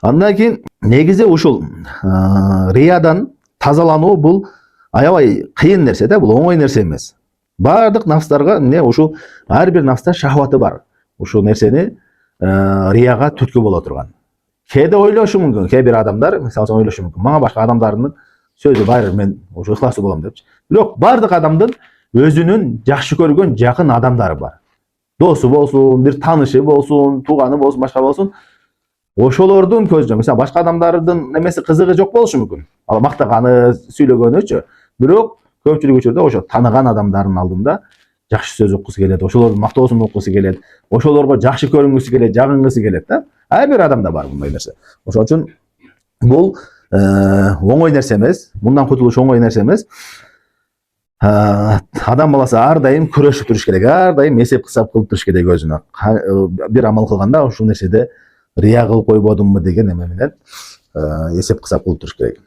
Андан кийин негизи ушул риядан тазалануу бул аябай кыйын нерсе да, бул оңой нерсе эмес. Бардык нафстарга эмне ушул ар бир нафста шахваты бар. Ушул нерсени рияга түрткү боло турган. Кээде ойлошу мүмкүн, кээ бир адамдар мисалы үчүн ойлошу мүмкүн. Мага башка адамдардын сөзү бар, мен ушу ыхласуу болом депчи. Бирок бардык адамдын өзүнүн жакшы көргөн жакын адамдары бар. Досу болсун, бир таанышы болсун, тууганы болсун, башка болсун. Ошолордун көзүнө, мисалы башка адамдардын немеси кызыгы жок болушу мүмкүн. Ал мактаганы, сүйлөгөнүчү. Бирок көпчүлүк учурда ошо тааныган адамдардын алдында жакшы сөз уккусу келет, ошолордун мактоосун уккусу келет, ошолорго жакшы көрүнгүсү келет, жагынгысы келет да. Ар бир адамда бар мындай нерсе. Ошон үчүн бул оңой нерсе эмес, мындан кутулуш оңой нерсе эмес. Адам баласы ар дайым күрөшүп туруш керек, ар дайым эсеп кысап кылып туруш керек өзүнө. Бир амал кылганда ушул нерседе рия кылып койбодумбу деген эме менен эсеп кысап кылып туруш керек.